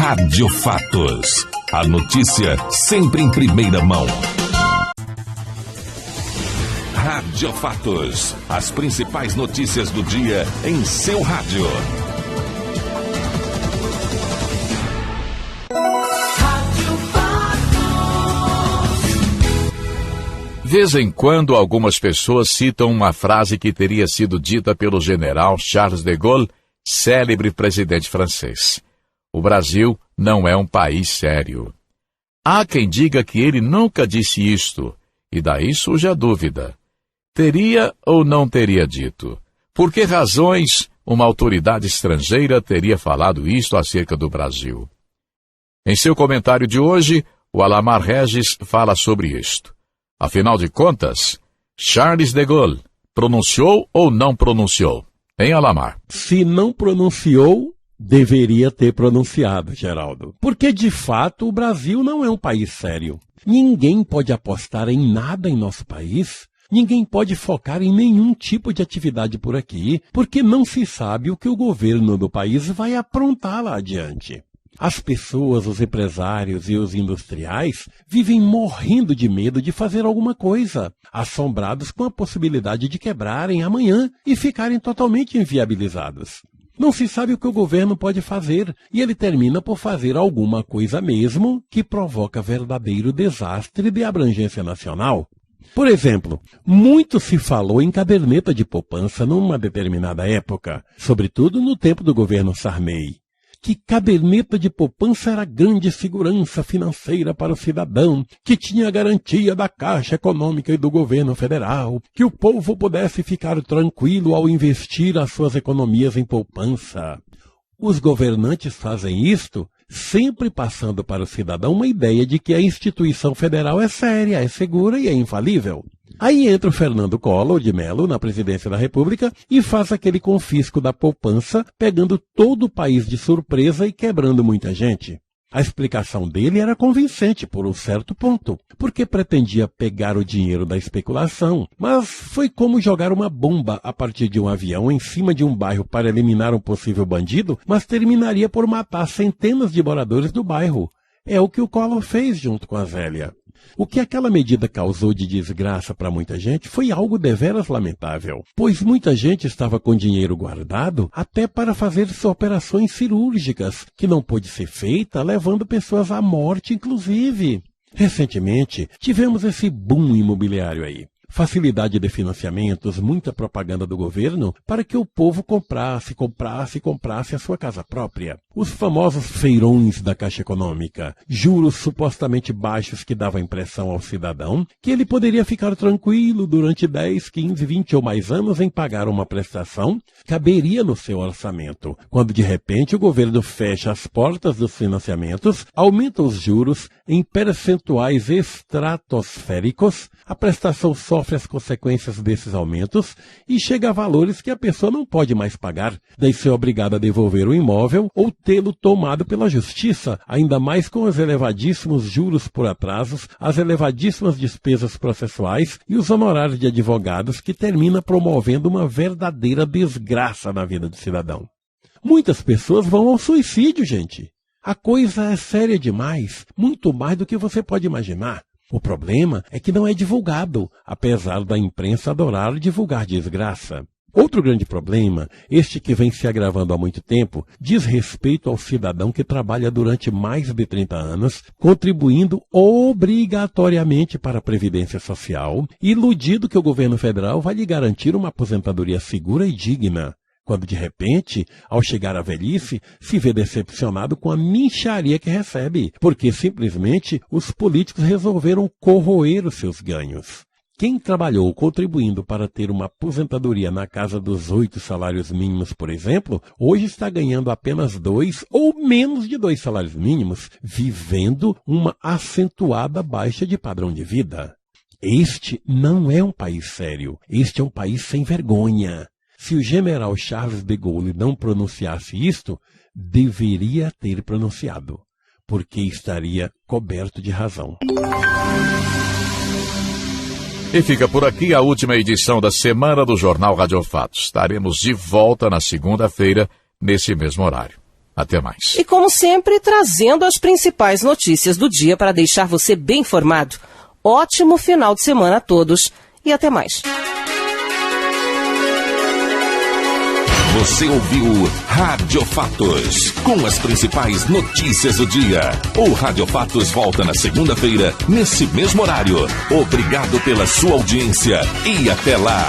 Rádio Fatos. A notícia sempre em primeira mão. Rádio Fatos. As principais notícias do dia em seu rádio. De vez em quando, algumas pessoas citam uma frase que teria sido dita pelo general Charles de Gaulle, célebre presidente francês. O Brasil não é um país sério. Há quem diga que ele nunca disse isto, e daí surge a dúvida. Teria ou não teria dito? Por que razões uma autoridade estrangeira teria falado isto acerca do Brasil? Em seu comentário de hoje, o Alamar Regis fala sobre isto. Afinal de contas, Charles de Gaulle pronunciou ou não pronunciou? Hein, Alamar? Se não pronunciou, deveria ter pronunciado, Geraldo. Porque, de fato, o Brasil não é um país sério. Ninguém pode apostar em nada em nosso país. Ninguém pode focar em nenhum tipo de atividade por aqui, porque não se sabe o que o governo do país vai aprontar lá adiante. As pessoas, os empresários e os industriais vivem morrendo de medo de fazer alguma coisa, assombrados com a possibilidade de quebrarem amanhã e ficarem totalmente inviabilizados. Não se sabe o que o governo pode fazer e ele termina por fazer alguma coisa mesmo que provoca verdadeiro desastre de abrangência nacional. Por exemplo, muito se falou em caderneta de poupança numa determinada época, sobretudo no tempo do governo Sarney. Que caderneta de poupança era grande segurança financeira para o cidadão, que tinha a garantia da Caixa Econômica e do governo federal, que o povo pudesse ficar tranquilo ao investir as suas economias em poupança. Os governantes fazem isto sempre passando para o cidadão uma ideia de que a instituição federal é séria, é segura e é infalível. Aí entra o Fernando Collor de Mello na presidência da República e faz aquele confisco da poupança, pegando todo o país de surpresa e quebrando muita gente. A explicação dele era convincente por um certo ponto, porque pretendia pegar o dinheiro da especulação, mas foi como jogar uma bomba a partir de um avião em cima de um bairro para eliminar um possível bandido, mas terminaria por matar centenas de moradores do bairro. É o que o Collor fez junto com a Zélia. O que aquela medida causou de desgraça para muita gente foi algo deveras lamentável, pois muita gente estava com dinheiro guardado até para fazer operações cirúrgicas, que não pôde ser feita, levando pessoas à morte, inclusive. Recentemente, tivemos esse boom imobiliário aí. Facilidade de financiamentos, muita propaganda do governo para que o povo comprasse a sua casa própria. Os famosos feirões da Caixa Econômica, juros supostamente baixos que davam a impressão ao cidadão que ele poderia ficar tranquilo durante 10, 15, 20 ou mais anos em pagar uma prestação, caberia no seu orçamento. Quando de repente o governo fecha as portas dos financiamentos, aumenta os juros em percentuais estratosféricos, a prestação sofre as consequências desses aumentos e chega a valores que a pessoa não pode mais pagar, daí ser obrigada a devolver o imóvel ou tê-lo tomado pela justiça, ainda mais com os elevadíssimos juros por atrasos, as elevadíssimas despesas processuais e os honorários de advogados que termina promovendo uma verdadeira desgraça na vida do cidadão. Muitas pessoas vão ao suicídio, gente. A coisa é séria demais, muito mais do que você pode imaginar. O problema é que não é divulgado, apesar da imprensa adorar divulgar desgraça. Outro grande problema, este que vem se agravando há muito tempo, diz respeito ao cidadão que trabalha durante mais de 30 anos, contribuindo obrigatoriamente para a Previdência Social, iludido que o governo federal vai lhe garantir uma aposentadoria segura e digna. Quando, de repente, ao chegar à velhice, se vê decepcionado com a mixaria que recebe, porque simplesmente os políticos resolveram corroer os seus ganhos. Quem trabalhou contribuindo para ter uma aposentadoria na casa dos 8 salários mínimos, por exemplo, hoje está ganhando apenas 2 ou menos de 2 salários mínimos, vivendo uma acentuada baixa de padrão de vida. Este não é um país sério, este é um país sem vergonha. Se o general Charles de Gaulle não pronunciasse isto, deveria ter pronunciado, porque estaria coberto de razão. E fica por aqui a última edição da semana do Jornal Rádio Fatos. Estaremos de volta na segunda-feira, nesse mesmo horário. Até mais. E como sempre, trazendo as principais notícias do dia para deixar você bem informado. Ótimo final de semana a todos e até mais. Você ouviu Rádio Fatos, com as principais notícias do dia. O Rádio Fatos volta na segunda-feira, nesse mesmo horário. Obrigado pela sua audiência e até lá.